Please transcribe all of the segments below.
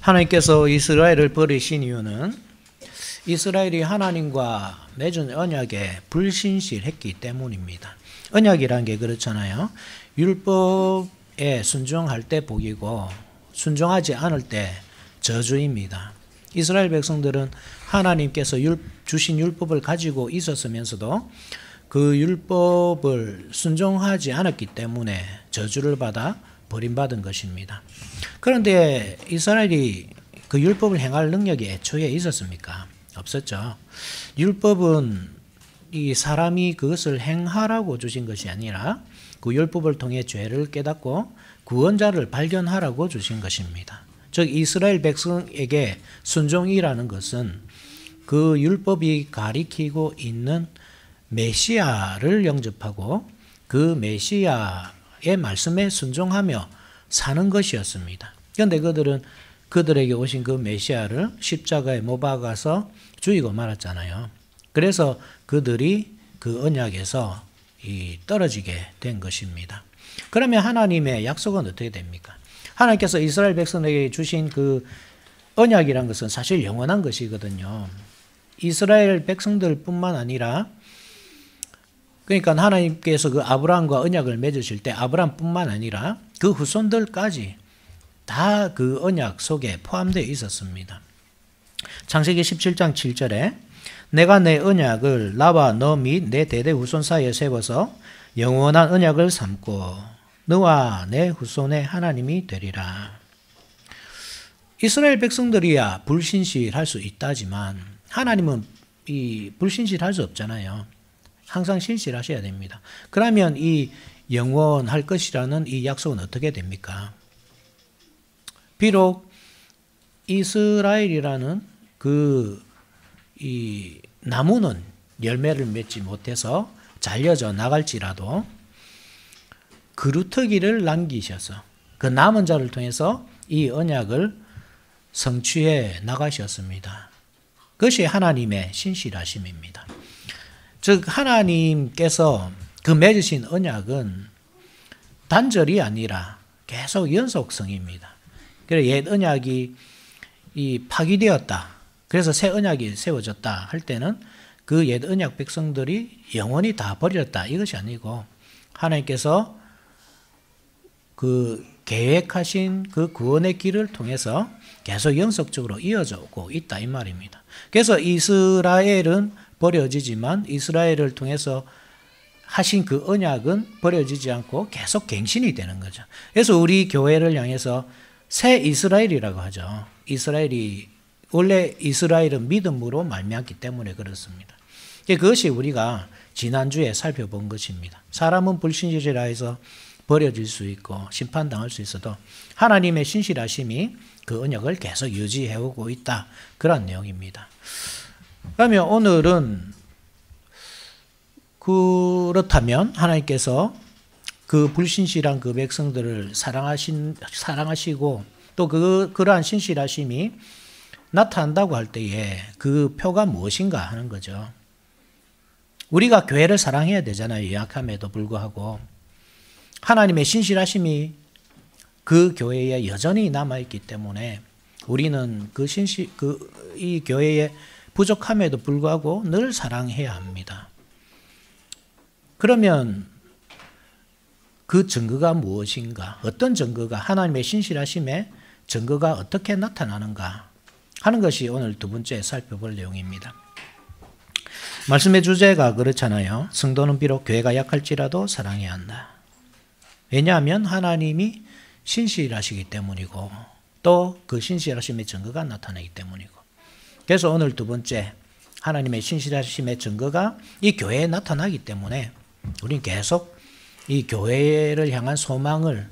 하나님께서 이스라엘을 버리신 이유는 이스라엘이 하나님과 맺은 언약에 불신실했기 때문입니다. 언약이라는 게 그렇잖아요. 율법에 순종할 때 복이고 순종하지 않을 때 저주입니다. 이스라엘 백성들은 하나님께서 주신 율법을 가지고 있었으면서도 그 율법을 순종하지 않았기 때문에 저주를 받아 버림받은 것입니다. 그런데 이스라엘이 그 율법을 행할 능력이 애초에 있었습니까? 없었죠. 율법은 이 사람이 그것을 행하라고 주신 것이 아니라 그 율법을 통해 죄를 깨닫고 구원자를 발견하라고 주신 것입니다. 즉 이스라엘 백성에게 순종이라는 것은 그 율법이 가리키고 있는 메시아를 영접하고 그 메시아의 말씀에 순종하며 사는 것이었습니다. 그런데 그들은 그들에게 오신 그 메시아를 십자가에 못 박아서 죽이고 말았잖아요. 그래서 그들이 그 언약에서 떨어지게 된 것입니다. 그러면 하나님의 약속은 어떻게 됩니까? 하나님께서 이스라엘 백성에게 주신 그 언약이란 것은 사실 영원한 것이거든요. 이스라엘 백성들뿐만 아니라 그러니까 하나님께서 그 아브라함과 언약을 맺으실 때 아브라함뿐만 아니라 그 후손들까지 다 그 언약 속에 포함되어 있었습니다. 창세기 17장 7절에 내가 내 언약을 나와 너 및 내 대대 후손 사이에 세워서 영원한 언약을 삼고 너와 내 후손의 하나님이 되리라. 이스라엘 백성들이야 불신실할 수 있다지만 하나님은 불신실할 수 없잖아요. 항상 신실하셔야 됩니다. 그러면 이 영원할 것이라는 이 약속은 어떻게 됩니까? 비록 이스라엘이라는 이 나무는 열매를 맺지 못해서 잘려져 나갈지라도 그루터기를 남기셔서 그 남은 자를 통해서 이 언약을 성취해 나가셨습니다. 그것이 하나님의 신실하심입니다. 즉 하나님께서 그 맺으신 언약은 단절이 아니라 계속 연속성입니다. 그래서 옛 언약이 파기되었다. 그래서 새 언약이 세워졌다 할 때는 그 옛 언약 백성들이 영원히 다 버렸다. 이것이 아니고 하나님께서 그 계획하신 그 구원의 길을 통해서 계속 연속적으로 이어져 오고 있다 이 말입니다. 그래서 이스라엘은 버려지지만 이스라엘을 통해서 하신 그 언약은 버려지지 않고 계속 갱신이 되는 거죠. 그래서 우리 교회를 향해서 새 이스라엘이라고 하죠. 원래 이스라엘은 믿음으로 말미암기 때문에 그렇습니다. 그것이 우리가 지난주에 살펴본 것입니다. 사람은 불신실이라 해서 버려질 수 있고 심판당할 수 있어도 하나님의 신실하심이 그 언약을 계속 유지해오고 있다. 그런 내용입니다. 그러면 오늘은 그렇다면 하나님께서 그 불신실한 그 백성들을 사랑하시고 또 그러한 신실하심이 나타난다고 할 때에 그 표가 무엇인가 하는 거죠. 우리가 교회를 사랑해야 되잖아요. 연약함에도 불구하고. 하나님의 신실하심이 그 교회에 여전히 남아있기 때문에 우리는 이 교회의 부족함에도 불구하고 늘 사랑해야 합니다. 그러면 그 증거가 무엇인가? 어떤 증거가 하나님의 신실하심의 증거가 어떻게 나타나는가 하는 것이 오늘 두 번째 살펴볼 내용입니다. 말씀의 주제가 그렇잖아요. 성도는 비록 교회가 약할지라도 사랑해야 한다. 왜냐하면 하나님이 신실하시기 때문이고 또 그 신실하심의 증거가 나타나기 때문이고 그래서 오늘 두 번째 하나님의 신실하심의 증거가 이 교회에 나타나기 때문에 우리는 계속 이 교회를 향한 소망을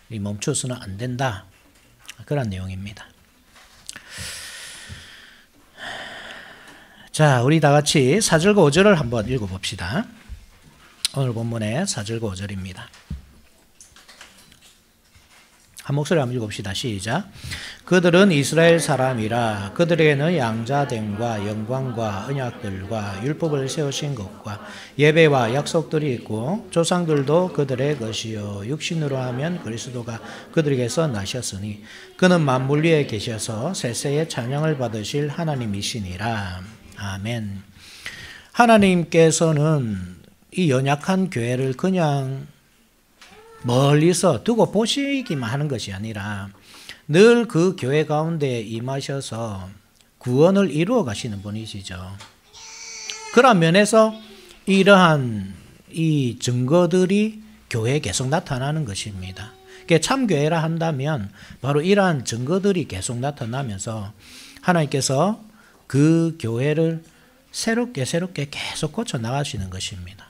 멈춰서는 안 된다. 그런 내용입니다. 자, 우리 다 같이 4절과 5절을 한번 읽어봅시다. 오늘 본문의 4절과 5절입니다. 한 목소리 한번 읽읍시다. 시작. 그들은 이스라엘 사람이라 그들에게는 양자됨과 영광과 언약들과 율법을 세우신 것과 예배와 약속들이 있고 조상들도 그들의 것이요 육신으로 하면 그리스도가 그들에게서 나셨으니 그는 만물 위에 계셔서 세세의 찬양을 받으실 하나님이시니라. 아멘. 하나님께서는 이 연약한 교회를 그냥 멀리서 두고 보시기만 하는 것이 아니라 늘 그 교회 가운데 임하셔서 구원을 이루어 가시는 분이시죠. 그런 면에서 이러한 이 증거들이 교회에 계속 나타나는 것입니다. 참교회라 한다면 바로 이러한 증거들이 계속 나타나면서 하나님께서 그 교회를 새롭게 계속 고쳐 나가시는 것입니다.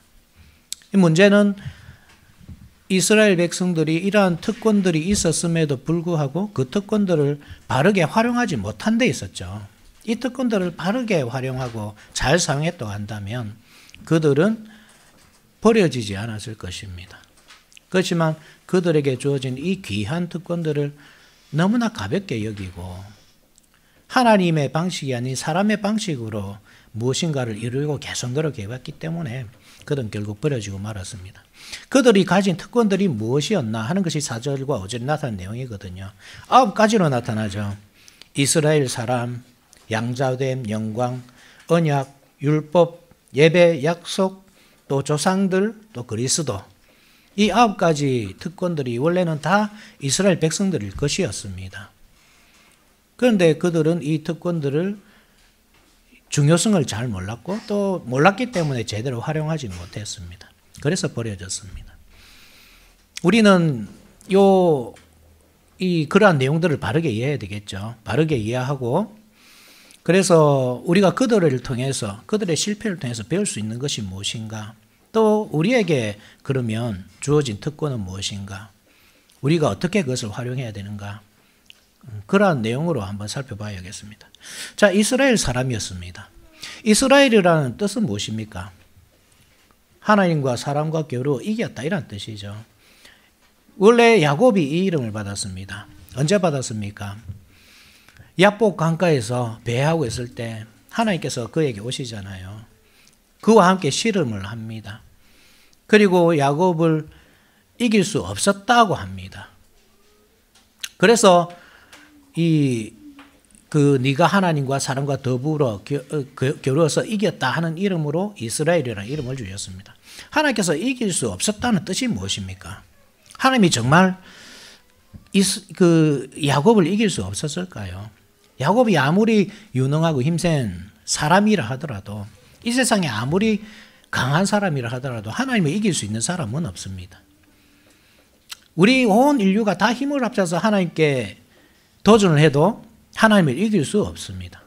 이 문제는 이스라엘 백성들이 이러한 특권들이 있었음에도 불구하고 그 특권들을 바르게 활용하지 못한 데 있었죠. 이 특권들을 바르게 활용하고 잘 사용했다고 한다면 그들은 버려지지 않았을 것입니다. 그렇지만 그들에게 주어진 이 귀한 특권들을 너무나 가볍게 여기고 하나님의 방식이 아닌 사람의 방식으로 무엇인가를 이루려고 계속 노력해왔기 때문에 그들은 결국 버려지고 말았습니다. 그들이 가진 특권들이 무엇이었나 하는 것이 4절과 5절에 나타난 내용이거든요. 9가지로 나타나죠. 이스라엘 사람, 양자됨, 영광, 언약, 율법, 예배, 약속, 또 조상들, 또 그리스도. 이 9가지 특권들이 원래는 다 이스라엘 백성들일 것이었습니다. 그런데 그들은 이 특권들을 중요성을 잘 몰랐고 또 몰랐기 때문에 제대로 활용하지 못했습니다. 그래서 버려졌습니다. 우리는 그러한 내용들을 바르게 이해해야 되겠죠. 바르게 이해하고 그래서 우리가 그들을 통해서 그들의 실패를 통해서 배울 수 있는 것이 무엇인가? 또 우리에게 그러면 주어진 특권은 무엇인가? 우리가 어떻게 그것을 활용해야 되는가? 그러한 내용으로 한번 살펴봐야겠습니다. 자, 이스라엘 사람이었습니다. 이스라엘이라는 뜻은 무엇입니까? 하나님과 사람과 겨루 이겼다 이란 뜻이죠. 원래 야곱이 이 이름을 받았습니다. 언제 받았습니까? 야복 강가에서 배하고 있을 때 하나님께서 그에게 오시잖아요. 그와 함께 씨름을 합니다. 그리고 야곱을 이길 수 없었다고 합니다. 그래서 네가 하나님과 사람과 더불어 겨루어서 이겼다 하는 이름으로 이스라엘이라는 이름을 주셨습니다. 하나님께서 이길 수 없었다는 뜻이 무엇입니까? 하나님이 정말 야곱을 이길 수 없었을까요? 야곱이 아무리 유능하고 힘센 사람이라 하더라도 이 세상에 아무리 강한 사람이라 하더라도 하나님을 이길 수 있는 사람은 없습니다. 우리 온 인류가 다 힘을 합쳐서 하나님께 도전을 해도 하나님을 이길 수 없습니다.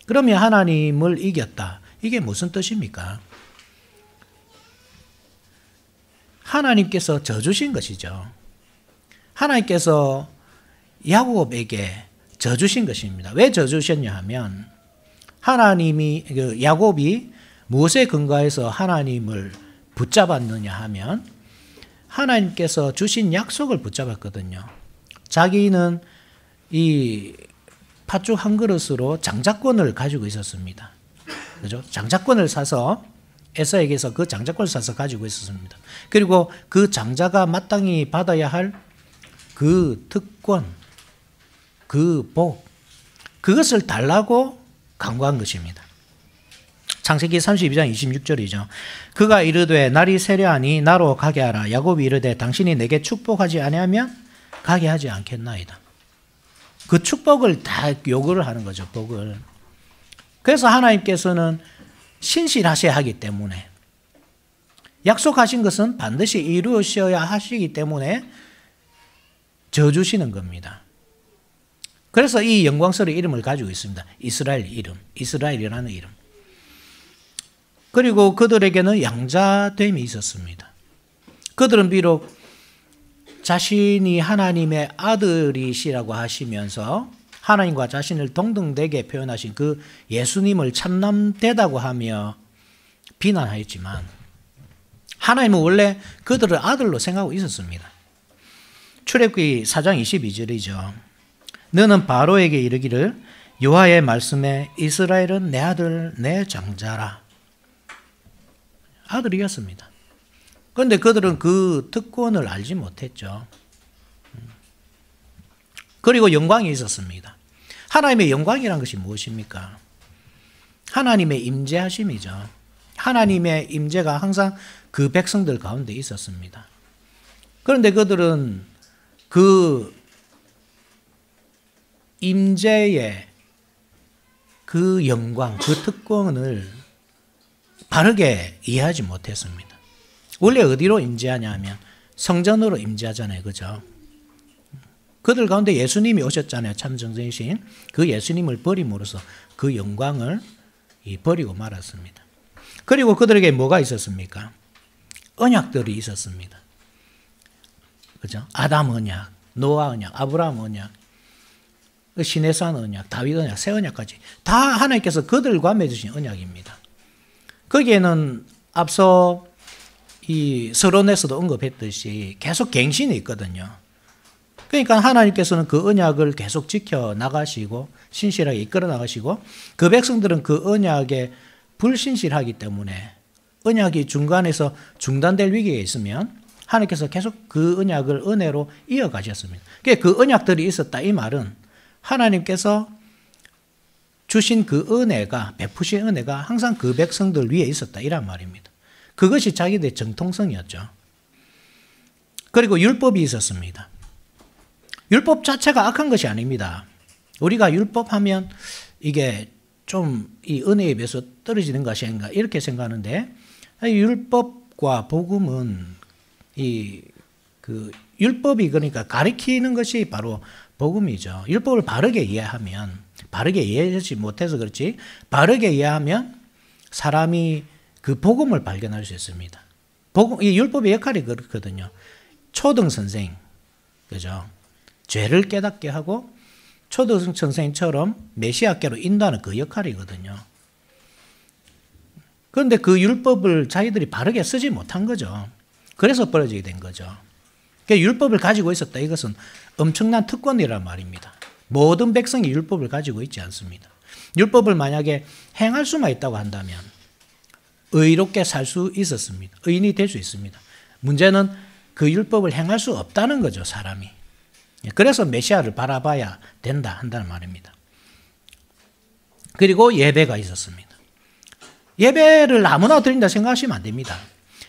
그러면 하나님을 이겼다. 이게 무슨 뜻입니까? 하나님께서 져주신 것이죠. 하나님께서 야곱에게 져주신 것입니다. 왜 져주셨냐 하면 야곱이 무엇에 근거해서 하나님을 붙잡았느냐 하면 하나님께서 주신 약속을 붙잡았거든요. 자기는 이 팥죽 한 그릇으로 장자권을 가지고 있었습니다. 그죠? 장자권을 사서 에서에게서 그 장자권을 사서 가지고 있었습니다. 그리고 그 장자가 마땅히 받아야 할 그 특권, 그 복, 그것을 달라고 간구한 것입니다. 창세기 32장 26절이죠. 그가 이르되 날이 세려하니 나로 가게 하라. 야곱이 이르되 당신이 내게 축복하지 아니하면 가게 하지 않겠나이다. 그 축복을 다 요구를 하는 거죠. 복을. 그래서 하나님께서는 신실하셔야 하기 때문에 약속하신 것은 반드시 이루어져야 하시기 때문에 져주시는 겁니다. 그래서 이 영광스러운 이름을 가지고 있습니다. 이스라엘 이름, 이스라엘이라는 이름. 그리고 그들에게는 양자됨이 있었습니다. 그들은 비록 자신이 하나님의 아들이시라고 하시면서 하나님과 자신을 동등되게 표현하신 그 예수님을 참남되다고 하며 비난하였지만 하나님은 원래 그들을 아들로 생각하고 있었습니다. 출애굽기 4장 22절이죠. 너는 바로에게 이르기를 여호와의 말씀에 이스라엘은 내 아들 내 장자라. 아들이었습니다. 그런데 그들은 그 특권을 알지 못했죠. 그리고 영광이 있었습니다. 하나님의 영광이란 것이 무엇입니까? 하나님의 임재하심이죠. 하나님의 임재가 항상 그 백성들 가운데 있었습니다. 그런데 그들은 그 임재의 그 영광, 그 특권을 바르게 이해하지 못했습니다. 원래 어디로 임재하냐 하면 성전으로 임재하잖아요. 그죠? 그들 가운데 예수님이 오셨잖아요. 참 정성이신 그 예수님을 버림으로써 그 영광을 버리고 말았습니다. 그리고 그들에게 뭐가 있었습니까? 언약들이 있었습니다. 그죠? 아담 언약, 노아 언약, 아브라함 언약, 시내산 언약, 다윗 언약, 새 언약까지 다 하나님께서 그들과 맺으신 언약입니다. 거기에는 앞서 이 서론에서도 언급했듯이 계속 갱신이 있거든요. 그러니까 하나님께서는 그 언약을 계속 지켜 나가시고 신실하게 이끌어 나가시고 그 백성들은 그 언약에 불신실하기 때문에 언약이 중간에서 중단될 위기에 있으면 하나님께서 계속 그 언약을 은혜로 이어가셨습니다. 그 언약들이 있었다 이 말은 하나님께서 주신 그 은혜가 베푸신 은혜가 항상 그 백성들 위에 있었다 이란 말입니다. 그것이 자기들의 정통성이었죠. 그리고 율법이 있었습니다. 율법 자체가 악한 것이 아닙니다. 우리가 율법하면 이게 좀 이 은혜에 비해서 떨어지는 것이 아닌가 이렇게 생각하는데 율법과 복음은 그 율법이 그러니까 가리키는 것이 바로 복음이죠. 율법을 바르게 이해하면 바르게 이해하지 못해서 그렇지 바르게 이해하면 사람이 그 복음을 발견할 수 있습니다. 이 율법의 역할이 그렇거든요. 초등 선생, 그죠? 죄를 깨닫게 하고 초등 선생처럼 메시아께로 인도하는 그 역할이거든요. 그런데 그 율법을 자기들이 바르게 쓰지 못한 거죠. 그래서 벌어지게 된 거죠. 그러니까 율법을 가지고 있었다. 이것은 엄청난 특권이란 말입니다. 모든 백성이 율법을 가지고 있지 않습니다. 율법을 만약에 행할 수만 있다고 한다면 의롭게 살 수 있었습니다. 의인이 될 수 있습니다. 문제는 그 율법을 행할 수 없다는 거죠, 사람이. 그래서 메시아를 바라봐야 된다 한다는 말입니다. 그리고 예배가 있었습니다. 예배를 아무나 드린다 생각하시면 안 됩니다.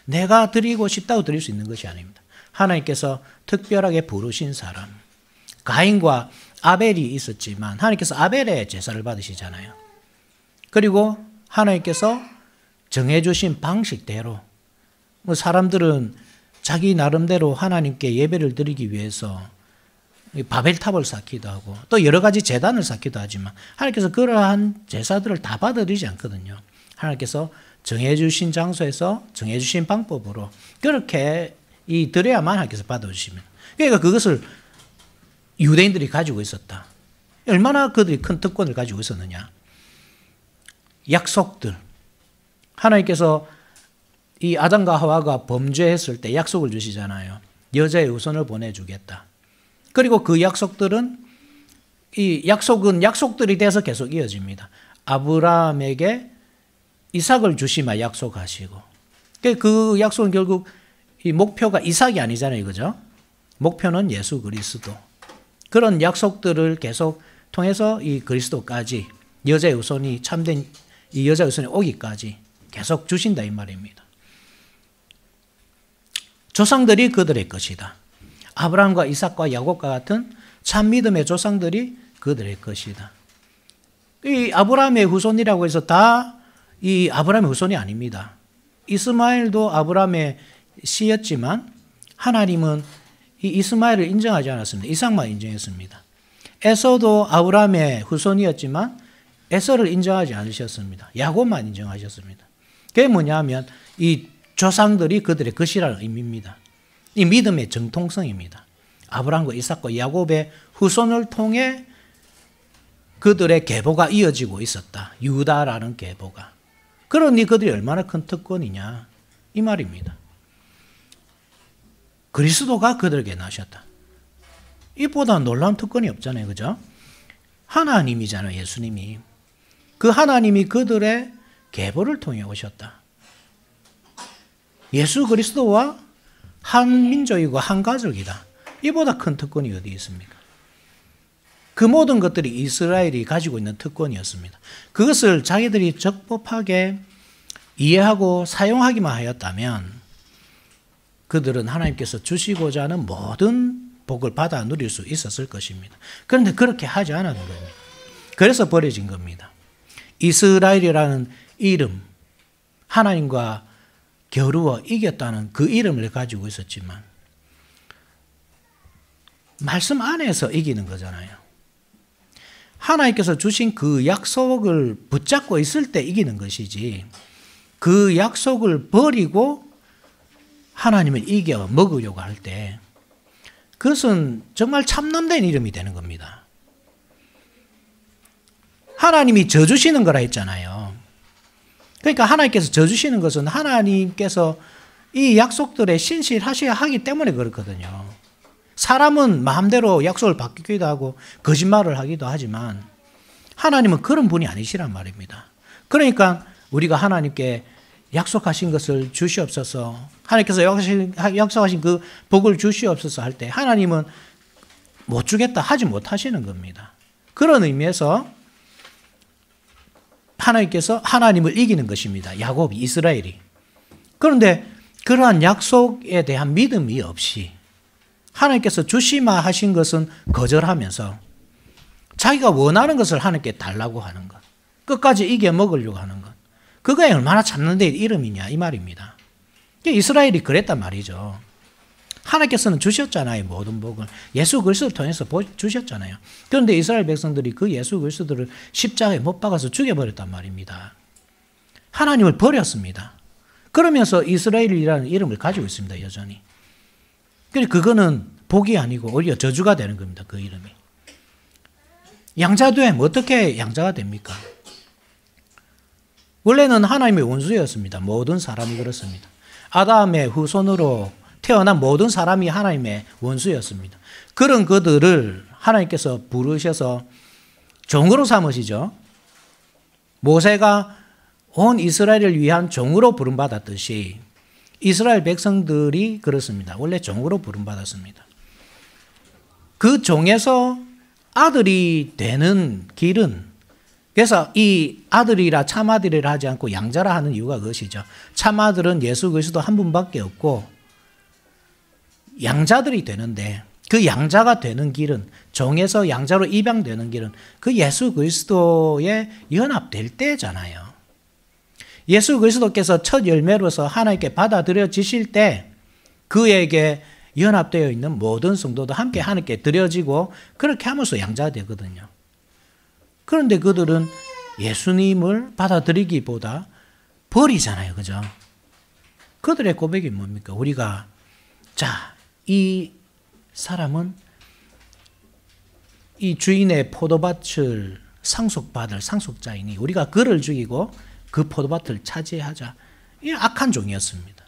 내가 드리고 싶다고 드릴 수 있는 것이 아닙니다. 하나님께서 특별하게 부르신 사람, 가인과 아벨이 있었지만 하나님께서 아벨의 제사를 받으시잖아요. 그리고 하나님께서 정해주신 방식대로 사람들은 자기 나름대로 하나님께 예배를 드리기 위해서 바벨탑을 쌓기도 하고 또 여러 가지 제단을 쌓기도 하지만 하나님께서 그러한 제사들을 다 받아들이지 않거든요. 하나님께서 정해주신 장소에서 정해주신 방법으로 그렇게 드려야만 하나님께서 받아주십니다. 그러니까 그것을 유대인들이 가지고 있었다. 얼마나 그들이 큰 특권을 가지고 있었느냐. 약속들. 하나님께서 이 아담과 하와가 범죄했을 때 약속을 주시잖아요. 여자의 후손을 보내주겠다. 그리고 그 약속들은 이 약속은 약속들이 돼서 계속 이어집니다. 아브라함에게 이삭을 주시마 약속하시고 그 약속은 결국 이 목표가 이삭이 아니잖아요. 그죠? 목표는 예수 그리스도. 그런 약속들을 계속 통해서 이 그리스도까지 여자의 후손이 참된 이 여자의 후손이 오기까지 계속 주신다 이 말입니다. 조상들이 그들의 것이다. 아브라함과 이삭과 야곱과 같은 참 믿음의 조상들이 그들의 것이다. 이 아브라함의 후손이라고 해서 다 이 아브라함의 후손이 아닙니다. 이스마엘도 아브라함의 씨였지만 하나님은 이 이스마엘을 인정하지 않았습니다. 이삭만 인정했습니다. 에서도 아브라함의 후손이었지만 에서를 인정하지 않으셨습니다. 야곱만 인정하셨습니다. 그게 뭐냐 하면 이 조상들이 그들의 것이라는 의미입니다. 이 믿음의 정통성입니다. 아브라함과 이삭과 야곱의 후손을 통해 그들의 계보가 이어지고 있었다. 유다라는 계보가. 그러니 그들이 얼마나 큰 특권이냐 이 말입니다. 그리스도가 그들에게 나셨다. 이보다 놀라운 특권이 없잖아요. 그죠? 하나님이잖아요. 예수님이. 그 하나님이 그들의 계보를 통해 오셨다. 예수 그리스도와 한 민족이고 한 가족이다. 이보다 큰 특권이 어디 있습니까? 그 모든 것들이 이스라엘이 가지고 있는 특권이었습니다. 그것을 자기들이 적법하게 이해하고 사용하기만 하였다면 그들은 하나님께서 주시고자 하는 모든 복을 받아 누릴 수 있었을 것입니다. 그런데 그렇게 하지 않았는 겁니다. 그래서 버려진 겁니다. 이스라엘이라는 이름, 하나님과 겨루어 이겼다는 그 이름을 가지고 있었지만 말씀 안에서 이기는 거잖아요. 하나님께서 주신 그 약속을 붙잡고 있을 때 이기는 것이지 그 약속을 버리고 하나님을 이겨 먹으려고 할 때 그것은 정말 참남된 이름이 되는 겁니다. 하나님이 져주시는 거라 했잖아요. 그러니까 하나님께서 져주시는 것은 하나님께서 이 약속들에 신실하셔야 하기 때문에 그렇거든요. 사람은 마음대로 약속을 바뀌기도 하고 거짓말을 하기도 하지만 하나님은 그런 분이 아니시란 말입니다. 그러니까 우리가 하나님께 약속하신 것을 주시옵소서, 하나님께서 약속하신 그 복을 주시옵소서 할 때 하나님은 못 주겠다 하지 못하시는 겁니다. 그런 의미에서 하나님께서 하나님을 이기는 것입니다. 야곱이, 이스라엘이. 그런데 그러한 약속에 대한 믿음이 없이 하나님께서 주시마 하신 것은 거절하면서 자기가 원하는 것을 하나님께 달라고 하는 것, 끝까지 이겨 먹으려고 하는 것, 그거에 얼마나 참는 데 이름이냐 이 말입니다. 이스라엘이 그랬단 말이죠. 하나님께서는 주셨잖아요. 모든 복을. 예수 그리스도를 통해서 주셨잖아요. 그런데 이스라엘 백성들이 그 예수 그리스도를 십자가에 못 박아서 죽여버렸단 말입니다. 하나님을 버렸습니다. 그러면서 이스라엘이라는 이름을 가지고 있습니다. 여전히. 그러니까 그거는 복이 아니고 오히려 저주가 되는 겁니다. 그 이름이. 양자됨, 어떻게 양자가 됩니까? 원래는 하나님의 원수였습니다. 모든 사람이 그렇습니다. 아담의 후손으로 태어난 모든 사람이 하나님의 원수였습니다. 그런 그들을 하나님께서 부르셔서 종으로 삼으시죠. 모세가 온 이스라엘을 위한 종으로 부름받았듯이 이스라엘 백성들이 그렇습니다. 원래 종으로 부름받았습니다. 그 종에서 아들이 되는 길은, 그래서 이 아들이라 참아들이라 하지 않고 양자라 하는 이유가 그것이죠. 참아들은 예수 그리스도 한 분밖에 없고 양자들이 되는데 그 양자가 되는 길은, 종에서 양자로 입양되는 길은 그 예수 그리스도에 연합될 때잖아요. 예수 그리스도께서 첫 열매로서 하나님께 받아들여지실 때 그에게 연합되어 있는 모든 성도도 함께 하나님께 드려지고 그렇게 하면서 양자가 되거든요. 그런데 그들은 예수님을 받아들이기보다 버리잖아요. 그죠? 그들의 고백이 뭡니까? 우리가, 자, 이 사람은 이 주인의 포도밭을 상속받을 상속자이니 우리가 그를 죽이고 그 포도밭을 차지하자. 이 악한 종이었습니다.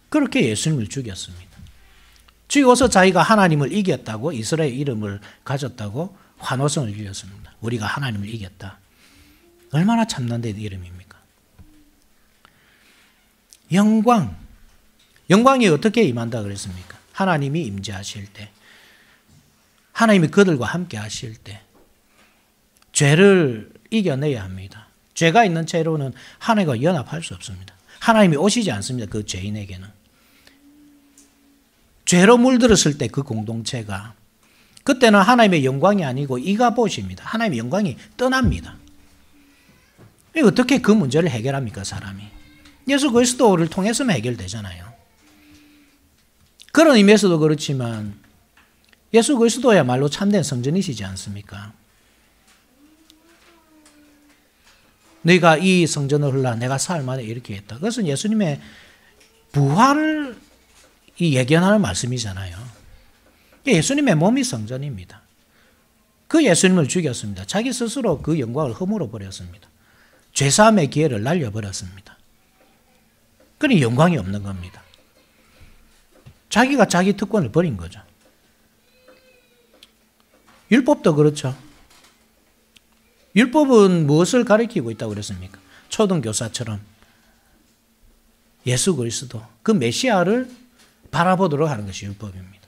그렇게 예수님을 죽였습니다. 죽여서 자기가 하나님을 이겼다고, 이스라엘 이름을 가졌다고 환호성을 이겼습니다. 우리가 하나님을 이겼다. 얼마나 참난된 이름입니까? 영광이 어떻게 임한다 그랬습니까? 하나님이 임재하실 때, 하나님이 그들과 함께 하실 때 죄를 이겨내야 합니다. 죄가 있는 채로는 하나님과 연합할 수 없습니다. 하나님이 오시지 않습니다. 그 죄인에게는. 죄로 물들었을 때 그 공동체가, 그때는 하나님의 영광이 아니고 이가봇입니다. 하나님의 영광이 떠납니다. 어떻게 그 문제를 해결합니까, 사람이? 예수 그리스도를 통해서만 해결되잖아요. 그런 의미에서도 그렇지만 예수 그리스도야말로 참된 성전이시지 않습니까? 너희가 이 성전을 헐라 내가 사흘 만에 이렇게 했다. 그것은 예수님의 부활을 예견하는 말씀이잖아요. 예수님의 몸이 성전입니다. 그 예수님을 죽였습니다. 자기 스스로 그 영광을 허물어 버렸습니다. 죄사함의 기회를 날려버렸습니다. 그러니 영광이 없는 겁니다. 자기가 자기 특권을 버린 거죠. 율법도 그렇죠. 율법은 무엇을 가리키고 있다고 그랬습니까? 초등교사처럼 예수 그리스도, 그 메시아를 바라보도록 하는 것이 율법입니다.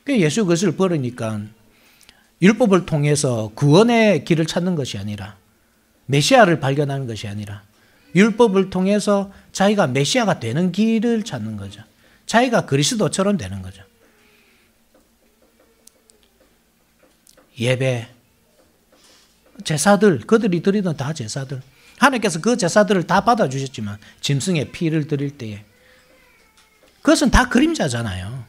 예수 그리스도를 버리니까 율법을 통해서 구원의 길을 찾는 것이 아니라, 메시아를 발견하는 것이 아니라 율법을 통해서 자기가 메시아가 되는 길을 찾는 거죠. 자기가 그리스도처럼 되는 거죠. 예배, 제사들, 그들이 드리던 다 제사들, 하나님께서 그 제사들을 다 받아주셨지만 짐승의 피를 드릴 때에 그것은 다 그림자잖아요.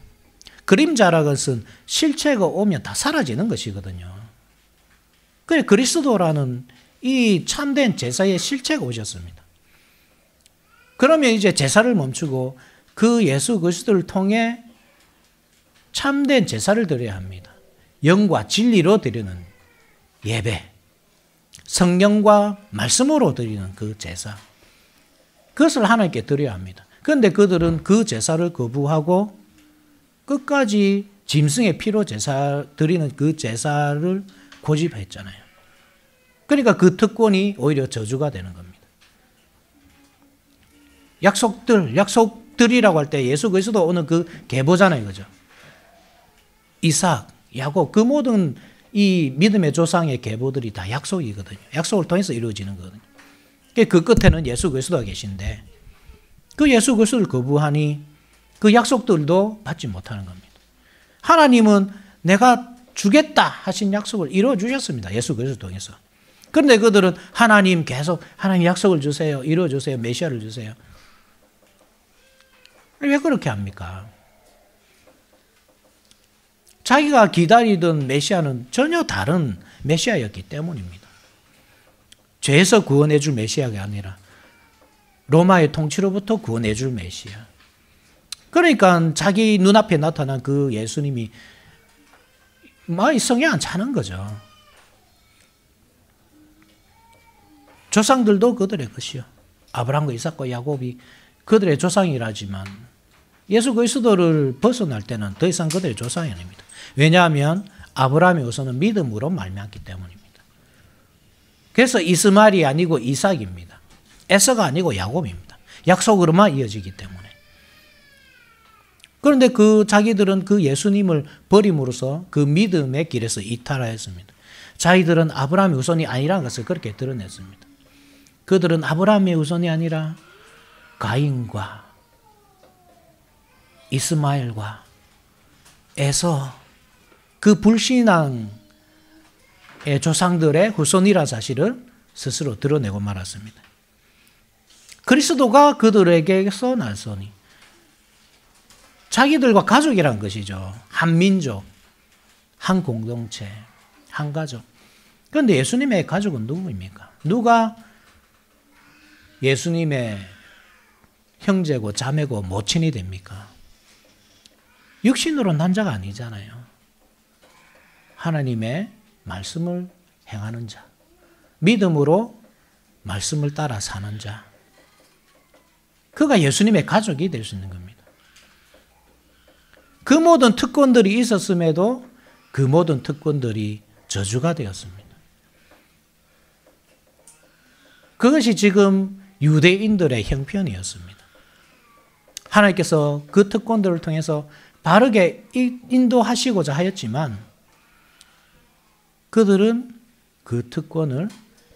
그림자라는 것은 실체가 오면 다 사라지는 것이거든요. 그래 그리스도라는 이 참된 제사의 실체가 오셨습니다. 그러면 이제 제사를 멈추고 그 예수 그리스도를 통해 참된 제사를 드려야 합니다. 영과 진리로 드리는 예배, 성령과 말씀으로 드리는 그 제사, 그것을 하나님께 드려야 합니다. 그런데 그들은 그 제사를 거부하고 끝까지 짐승의 피로 제사 드리는 그 제사를 고집했잖아요. 그러니까 그 특권이 오히려 저주가 되는 겁니다. 약속들이라고 할 때 예수 그리스도 오는 그 계보잖아요, 그죠? 이삭, 야곱, 그 모든 이 믿음의 조상의 계보들이 다 약속이거든요. 약속을 통해서 이루어지는 거거든요. 그 끝에는 예수 그리스도가 계신데 그 예수 그리스도를 거부하니 그 약속들도 받지 못하는 겁니다. 하나님은 내가 주겠다 하신 약속을 이루어 주셨습니다. 예수 그리스도 통해서. 그런데 그들은 하나님 계속 하나님 약속을 주세요. 이루어 주세요. 메시아를 주세요. 왜 그렇게 합니까? 자기가 기다리던 메시아는 전혀 다른 메시아였기 때문입니다. 죄에서 구원해 줄 메시아가 아니라 로마의 통치로부터 구원해 줄 메시아. 그러니까 자기 눈앞에 나타난 그 예수님이 막 성에 안 차는 거죠. 조상들도 그들의 것이요. 아브라함과 이삭과 야곱이 그들의 조상이라지만 예수 그리스도를 벗어날 때는 더 이상 그들의 조상이 아닙니다. 왜냐하면 아브라함의 우선은 믿음으로 말미암기 때문입니다. 그래서 이스마엘이 아니고 이삭입니다. 에서가 아니고 야곱입니다. 약속으로만 이어지기 때문에. 그런데 그 자기들은 그 예수님을 버림으로써 그 믿음의 길에서 이탈하였습니다. 자기들은 아브라함의 우선이 아니라는 것을 그렇게 드러냈습니다. 그들은 아브라함의 우선이 아니라 가인과 이스마엘과 에서, 그 불신앙의 조상들의 후손이라 사실을 스스로 드러내고 말았습니다. 그리스도가 그들에게서 날서니 자기들과 가족이란 것이죠. 한 민족, 한 공동체, 한 가족. 그런데 예수님의 가족은 누구입니까? 누가 예수님의 형제고 자매고 모친이 됩니까? 육신으로 난 자가 아니잖아요. 하나님의 말씀을 행하는 자, 믿음으로 말씀을 따라 사는 자, 그가 예수님의 가족이 될 수 있는 겁니다. 그 모든 특권들이 있었음에도 그 모든 특권들이 저주가 되었습니다. 그것이 지금 유대인들의 형편이었습니다. 하나님께서 그 특권들을 통해서 바르게 인도하시고자 하였지만 그들은 그 특권을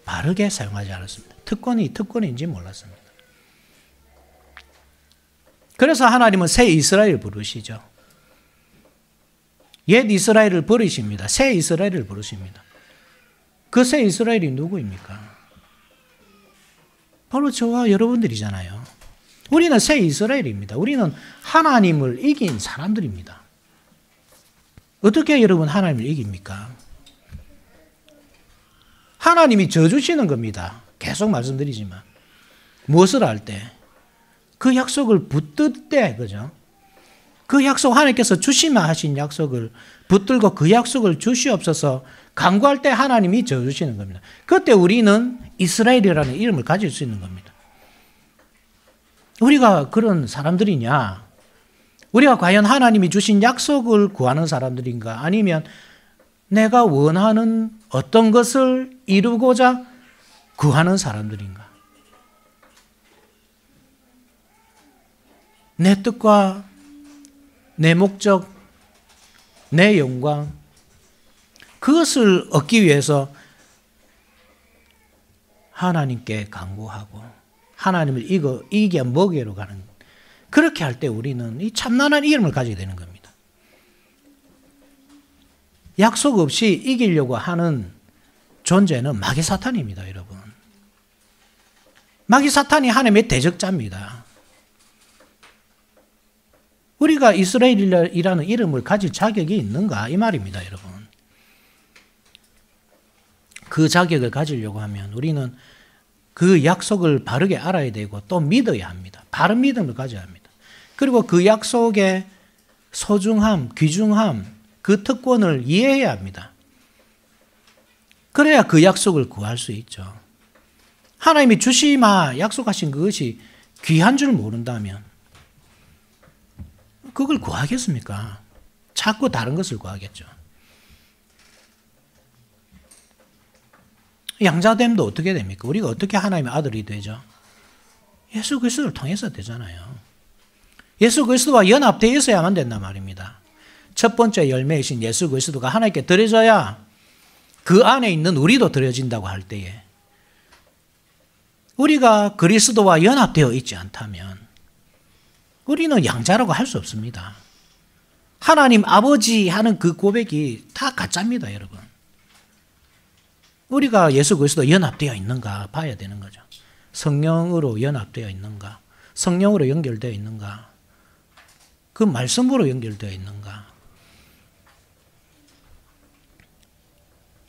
바르게 사용하지 않았습니다. 특권이 특권인지 몰랐습니다. 그래서 하나님은 새 이스라엘을 부르시죠. 옛 이스라엘을 버리십니다. 새 이스라엘을 부르십니다. 그 새 이스라엘이 누구입니까? 바로 저와 여러분들이잖아요. 우리는 새 이스라엘입니다. 우리는 하나님을 이긴 사람들입니다. 어떻게 여러분 하나님을 이깁니까? 하나님이 져주시는 겁니다. 계속 말씀드리지만. 무엇을 할 때? 그 약속을 붙들 때, 그죠? 그 약속, 하나님께서 주시면 하신 약속을 붙들고 그 약속을 주시옵소서 간구할 때 하나님이 져주시는 겁니다. 그때 우리는 이스라엘이라는 이름을 가질 수 있는 겁니다. 우리가 그런 사람들이냐? 우리가 과연 하나님이 주신 약속을 구하는 사람들인가? 아니면 내가 원하는 어떤 것을 이루고자 구하는 사람들인가? 내 뜻과 내 목적, 내 영광, 그것을 얻기 위해서 하나님께 간구하고 하나님을 이겨 먹이러 가는, 그렇게 할 때 우리는 이 참난한 이름을 가지게 되는 겁니다. 약속 없이 이기려고 하는 존재는 마귀 사탄입니다, 여러분. 마귀 사탄이 하나님의 대적자입니다. 우리가 이스라엘이라는 이름을 가질 자격이 있는가? 이 말입니다, 여러분. 그 자격을 가지려고 하면 우리는 그 약속을 바르게 알아야 되고 또 믿어야 합니다. 바른 믿음을 가져야 합니다. 그리고 그 약속의 소중함, 귀중함, 그 특권을 이해해야 합니다. 그래야 그 약속을 구할 수 있죠. 하나님이 주시마 약속하신 그것이 귀한 줄 모른다면 그걸 구하겠습니까? 자꾸 다른 것을 구하겠죠. 양자됨도 어떻게 됩니까? 우리가 어떻게 하나님의 아들이 되죠? 예수 그리스도를 통해서 되잖아요. 예수 그리스도와 연합되어 있어야만 된단 말입니다. 첫 번째 열매이신 예수 그리스도가 하나님께 드려져야 그 안에 있는 우리도 드려진다고 할 때에, 우리가 그리스도와 연합되어 있지 않다면 우리는 양자라고 할 수 없습니다. 하나님 아버지 하는 그 고백이 다 가짜입니다, 여러분. 우리가 예수 그리스도 연합되어 있는가 봐야 되는 거죠. 성령으로 연합되어 있는가, 성령으로 연결되어 있는가, 그 말씀으로 연결되어 있는가.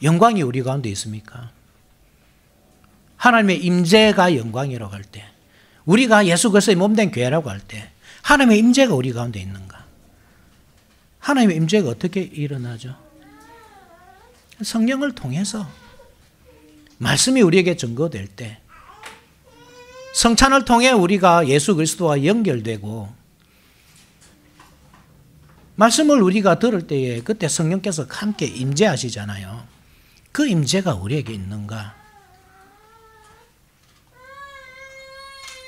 영광이 우리 가운데 있습니까? 하나님의 임재가 영광이라고 할 때, 우리가 예수 그리스도의 몸된 교회라고 할 때 하나님의 임재가 우리 가운데 있는가? 하나님의 임재가 어떻게 일어나죠? 성령을 통해서 말씀이 우리에게 증거될 때, 성찬을 통해 우리가 예수 그리스도와 연결되고 말씀을 우리가 들을 때에 그때 성령께서 함께 임재하시잖아요. 그 임재가 우리에게 있는가?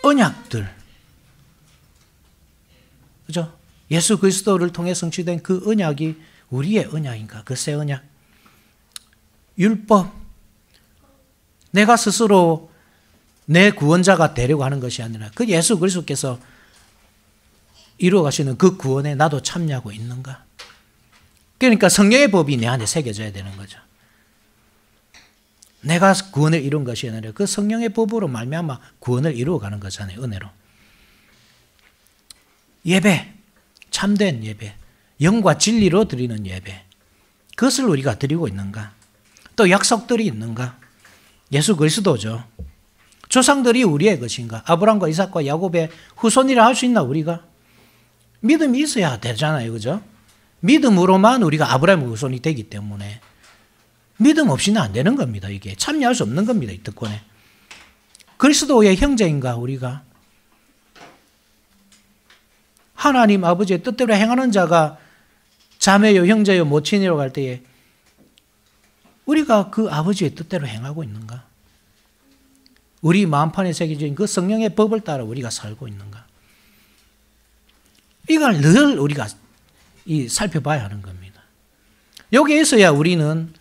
언약들, 그죠? 예수 그리스도를 통해 성취된 그 언약이 우리의 언약인가? 그 새 언약, 율법, 내가 스스로 내 구원자가 되려고 하는 것이 아니라 그 예수 그리스도께서 이루어 가시는 그 구원에 나도 참여하고 있는가? 그러니까 성령의 법이 내 안에 새겨져야 되는 거죠. 내가 구원을 이룬 것이 아니라 그 성령의 법으로 말미암아 구원을 이루어가는 거잖아요, 은혜로. 예배, 참된 예배, 영과 진리로 드리는 예배, 그것을 우리가 드리고 있는가? 또 약속들이 있는가? 예수 그리스도죠. 조상들이 우리의 것인가? 아브라함과 이삭과 야곱의 후손이라 할 수 있나 우리가? 믿음이 있어야 되잖아요, 그죠? 믿음으로만 우리가 아브라함의 후손이 되기 때문에 믿음 없이는 안 되는 겁니다. 이게 참여할 수 없는 겁니다, 이 특권에. 그리스도의 형제인가 우리가? 하나님 아버지의 뜻대로 행하는 자가 자매요 형제요 모친이라고 할 때에 우리가 그 아버지의 뜻대로 행하고 있는가? 우리 마음판에 새겨진 그 성령의 법을 따라 우리가 살고 있는가? 이걸 늘 우리가 살펴봐야 하는 겁니다. 여기에 있어야 우리는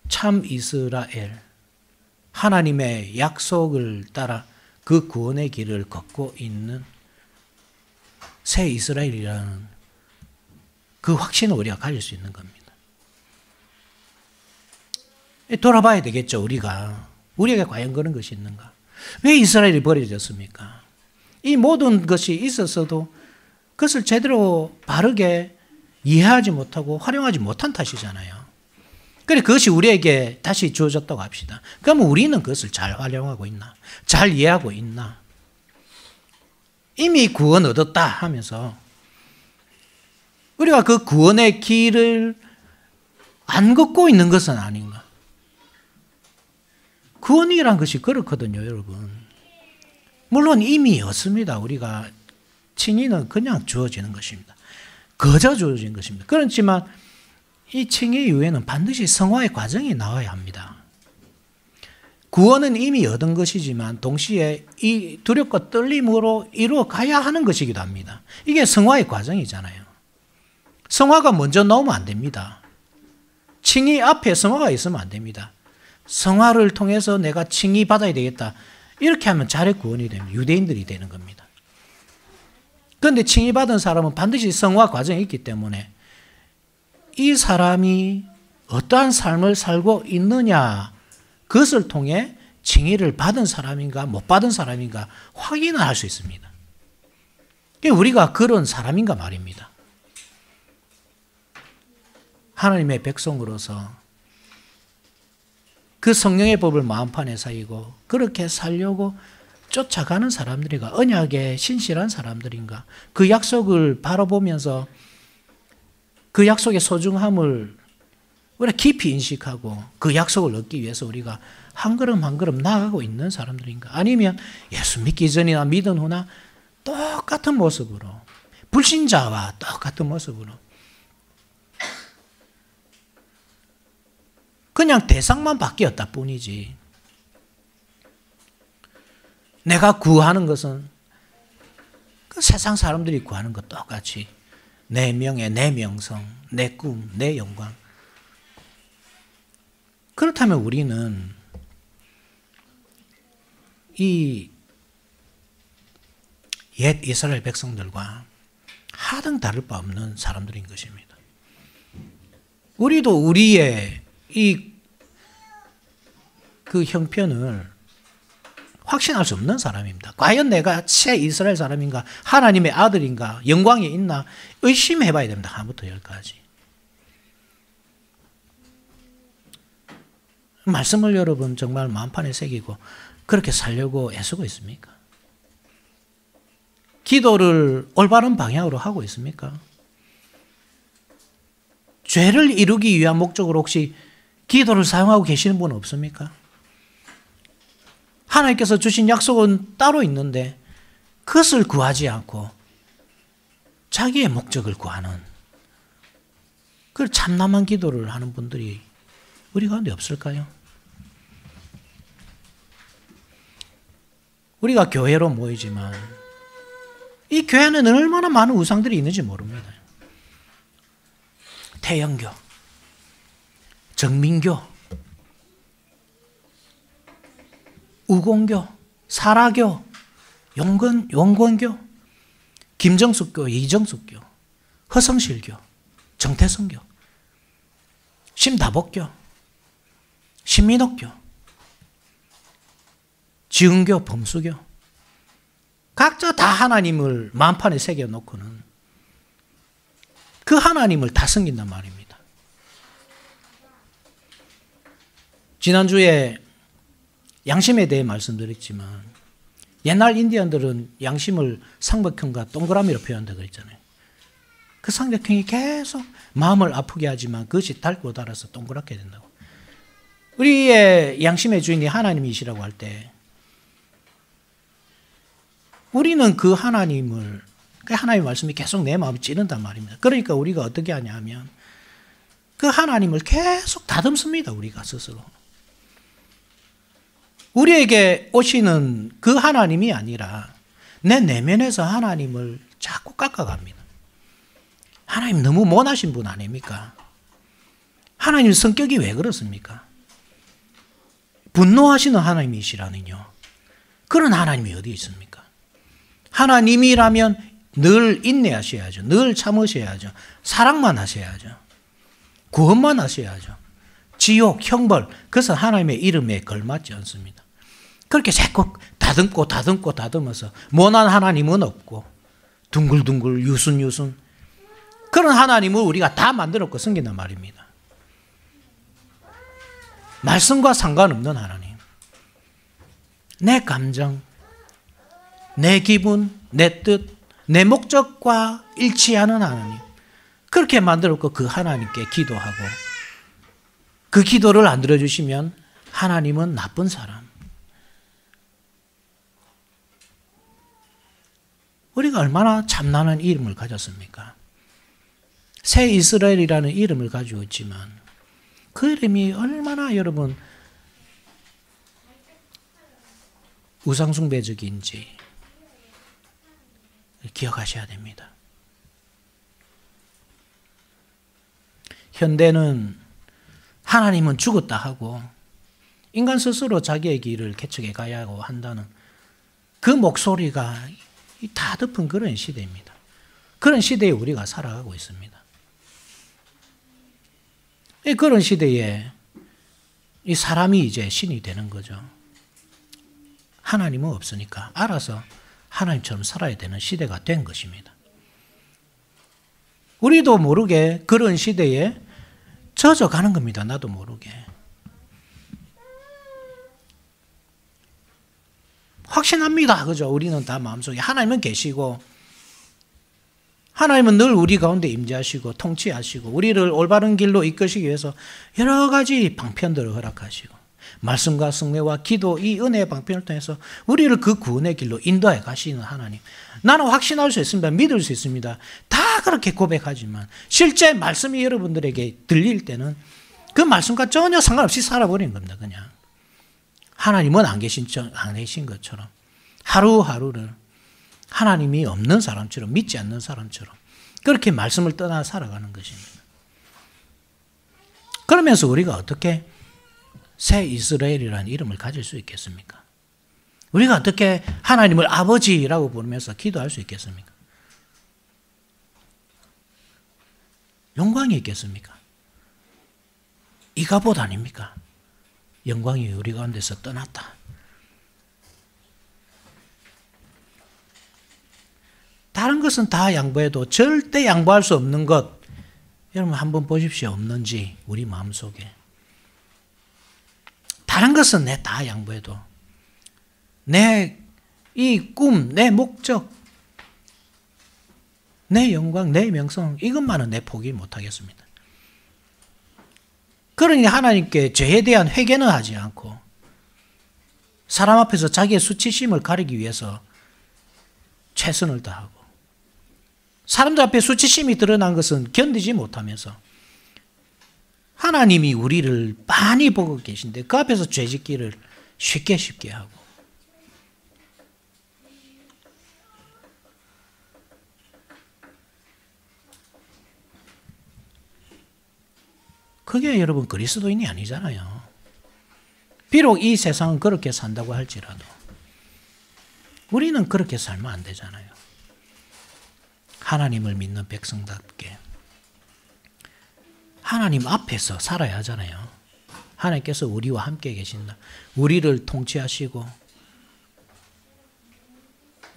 참 이스라엘, 하나님의 약속을 따라 그 구원의 길을 걷고 있는 새 이스라엘이라는 그 확신을 우리가 가질 수 있는 겁니다. 돌아봐야 되겠죠, 우리가. 우리에게 과연 그런 것이 있는가? 왜 이스라엘이 버려졌습니까? 이 모든 것이 있었어도 그것을 제대로 바르게 이해하지 못하고 활용하지 못한 탓이잖아요. 그래, 그것이 우리에게 다시 주어졌다고 합시다. 그러면 우리는 그것을 잘 활용하고 있나? 잘 이해하고 있나? 이미 구원 얻었다 하면서 우리가 그 구원의 길을 안 걷고 있는 것은 아닌가? 구원이란 것이 그렇거든요, 여러분. 물론 이미 얻습니다. 우리가 친인은 그냥 주어지는 것입니다. 거저 주어진 것입니다. 그렇지만 이 칭의 이후에는 반드시 성화의 과정이 나와야 합니다. 구원은 이미 얻은 것이지만 동시에 이 두렵고 떨림으로 이루어 가야 하는 것이기도 합니다. 이게 성화의 과정이잖아요. 성화가 먼저 나오면 안 됩니다. 칭의 앞에 성화가 있으면 안 됩니다. 성화를 통해서 내가 칭의 받아야 되겠다. 이렇게 하면 자력 구원이 됩니다. 유대인들이 되는 겁니다. 그런데 칭의 받은 사람은 반드시 성화 과정이 있기 때문에 이 사람이 어떠한 삶을 살고 있느냐, 그것을 통해 칭의를 받은 사람인가 못 받은 사람인가 확인을 할 수 있습니다. 우리가 그런 사람인가 말입니다. 하나님의 백성으로서 그 성령의 법을 마음판에 새기고 그렇게 살려고 쫓아가는 사람들인가, 언약에 신실한 사람들인가, 그 약속을 바라보면서 그 약속의 소중함을 우리가 깊이 인식하고 그 약속을 얻기 위해서 우리가 한 걸음 한 걸음 나아가고 있는 사람들인가, 아니면 예수 믿기 전이나 믿은 후나 똑같은 모습으로, 불신자와 똑같은 모습으로 그냥 대상만 바뀌었다 뿐이지, 내가 구하는 것은 그 세상 사람들이 구하는 것 똑같이 내 명예, 내 명성, 내 꿈, 내 영광. 그렇다면 우리는 이 옛 이스라엘 백성들과 하등 다를 바 없는 사람들인 것입니다. 우리도 우리의 그 형편을 확신할 수 없는 사람입니다. 과연 내가 새 이스라엘 사람인가, 하나님의 아들인가, 영광이 있나 의심해 봐야 됩니다. 하나부터 열까지. 말씀을 여러분 정말 마음판에 새기고 그렇게 살려고 애쓰고 있습니까? 기도를 올바른 방향으로 하고 있습니까? 죄를 이루기 위한 목적으로 혹시 기도를 사용하고 계시는 분은 없습니까? 하나님께서 주신 약속은 따로 있는데 그것을 구하지 않고 자기의 목적을 구하는 그 참남한 기도를 하는 분들이 우리 가운데 없을까요? 우리가 교회로 모이지만 이 교회는 얼마나 많은 우상들이 있는지 모릅니다. 태영교, 정민교, 우공교, 사라교, 용건교, 김정숙교, 이정숙교, 허성실교, 정태성교, 심다복교, 신민옥교, 지은교, 범수교, 각자 다 하나님을 마음판에 새겨놓고는 그 하나님을 다 섬긴단 말입니다. 지난주에 양심에 대해 말씀드렸지만 옛날 인디언들은 양심을 삼각형과 동그라미로 표현한다고 그랬잖아요. 그 삼각형이 계속 마음을 아프게 하지만 그것이 닳고 닳아서 동그랗게 된다고. 우리의 양심의 주인이 하나님이시라고 할 때 우리는 그 하나님을, 그 하나님의 말씀이 계속 내 마음을 찌른단 말입니다. 그러니까 우리가 어떻게 하냐 하면 그 하나님을 계속 다듬습니다. 우리가 스스로. 우리에게 오시는 그 하나님이 아니라 내 내면에서 하나님을 자꾸 깎아갑니다. 하나님 너무 모나신 분 아닙니까? 하나님 성격이 왜 그렇습니까? 분노하시는 하나님이시라는요. 그런 하나님이 어디 있습니까? 하나님이라면 늘 인내하셔야죠. 늘 참으셔야죠. 사랑만 하셔야죠. 구원만 하셔야죠. 지옥, 형벌, 그것은 하나님의 이름에 걸맞지 않습니다. 그렇게 자꾸 다듬어서 모난 하나님은 없고 둥글둥글 유순유순 그런 하나님을 우리가 다 만들었고 섬긴단 말입니다. 말씀과 상관없는 하나님, 내 감정, 내 기분, 내 뜻, 내 목적과 일치하는 하나님, 그렇게 만들었고 그 하나님께 기도하고 그 기도를 안 들어주시면 하나님은 나쁜 사람. 우리가 얼마나 참나는 이름을 가졌습니까? 새 이스라엘이라는 이름을 가지고 있지만 그 이름이 얼마나 여러분 우상숭배적인지 기억하셔야 됩니다. 현대는 하나님은 죽었다 하고 인간 스스로 자기의 길을 개척해 가야 하고 한다는 그 목소리가 다 덮은 그런 시대입니다. 그런 시대에 우리가 살아가고 있습니다. 그런 시대에 이 사람이 이제 신이 되는 거죠. 하나님은 없으니까 알아서 하나님처럼 살아야 되는 시대가 된 것입니다. 우리도 모르게 그런 시대에 젖어가는 겁니다. 나도 모르게. 확신합니다. 그죠? 우리는 다 마음속에 하나님은 계시고 하나님은 늘 우리 가운데 임재하시고 통치하시고 우리를 올바른 길로 이끄시기 위해서 여러 가지 방편들을 허락하시고 말씀과 성례와 기도 이 은혜의 방편을 통해서 우리를 그 구원의 길로 인도해 가시는 하나님. 나는 확신할 수 있습니다. 믿을 수 있습니다. 다 그렇게 고백하지만 실제 말씀이 여러분들에게 들릴 때는 그 말씀과 전혀 상관없이 살아버리는 겁니다. 그냥 하나님은 안 계신 것처럼 하루하루를 하나님이 없는 사람처럼 믿지 않는 사람처럼 그렇게 말씀을 떠나 살아가는 것입니다. 그러면서 우리가 어떻게 새 이스라엘이라는 이름을 가질 수 있겠습니까? 우리가 어떻게 하나님을 아버지라고 부르면서 기도할 수 있겠습니까? 영광이 있겠습니까? 이가봇 아닙니까? 영광이 우리 가운데서 떠났다. 다른 것은 다 양보해도 절대 양보할 수 없는 것, 여러분 한번 보십시오. 없는지 우리 마음속에. 다른 것은 내 다 양보해도 내 이 꿈, 내 목적, 내 영광, 내 명성 이것만은 내 포기 못하겠습니다. 그러니 하나님께 죄에 대한 회개는 하지 않고 사람 앞에서 자기의 수치심을 가리기 위해서 최선을 다하고 사람들 앞에 수치심이 드러난 것은 견디지 못하면서 하나님이 우리를 많이 보고 계신데 그 앞에서 죄짓기를 쉽게 하고 그게 여러분 그리스도인이 아니잖아요. 비록 이 세상은 그렇게 산다고 할지라도 우리는 그렇게 살면 안 되잖아요. 하나님을 믿는 백성답게 하나님 앞에서 살아야 하잖아요. 하나님께서 우리와 함께 계신다. 우리를 통치하시고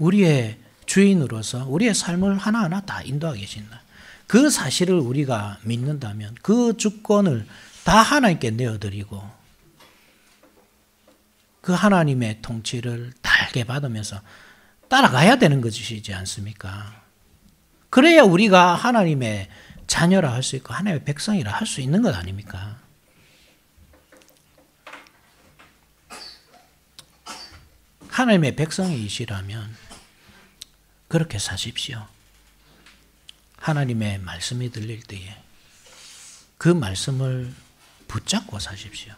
우리의 주인으로서 우리의 삶을 하나하나 다 인도하고 계신다. 그 사실을 우리가 믿는다면 그 주권을 다 하나님께 내어드리고 그 하나님의 통치를 달게 받으면서 따라가야 되는 것이지 않습니까? 그래야 우리가 하나님의 자녀라 할 수 있고 하나님의 백성이라 할 수 있는 것 아닙니까? 하나님의 백성이시라면 그렇게 사십시오. 하나님의 말씀이 들릴 때에 그 말씀을 붙잡고 사십시오.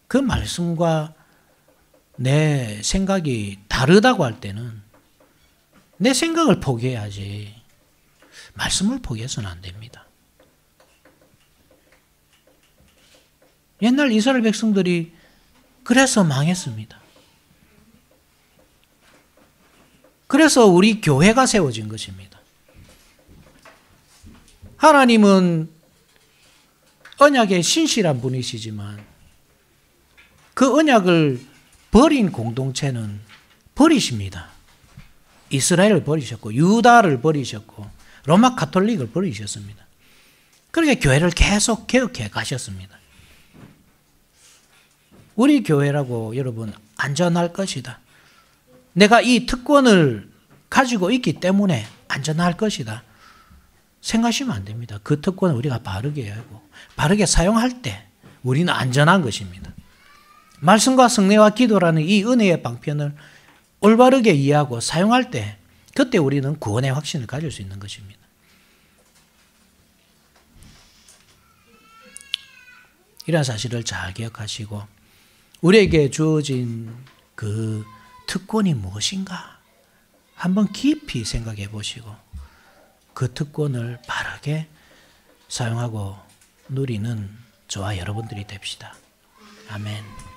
그 말씀과 내 생각이 다르다고 할 때는 내 생각을 포기해야지 말씀을 포기해서는 안 됩니다. 옛날 이스라엘 백성들이 그래서 망했습니다. 그래서 우리 교회가 세워진 것입니다. 하나님은 언약에 신실한 분이시지만 그 언약을 버린 공동체는 버리십니다. 이스라엘을 버리셨고 유다를 버리셨고 로마 가톨릭을 버리셨습니다. 그렇게 교회를 계속 개혁해 가셨습니다. 우리 교회라고 여러분 안전할 것이다. 내가 이 특권을 가지고 있기 때문에 안전할 것이다. 생각하시면 안 됩니다. 그 특권을 우리가 바르게 하고 바르게 사용할 때 우리는 안전한 것입니다. 말씀과 성례와 기도라는 이 은혜의 방편을 올바르게 이해하고 사용할 때 그때 우리는 구원의 확신을 가질 수 있는 것입니다. 이런 사실을 잘 기억하시고 우리에게 주어진 그 특권이 무엇인가 한번 깊이 생각해 보시고 그 특권을 바르게 사용하고 누리는 저와 여러분들이 됩시다. 아멘.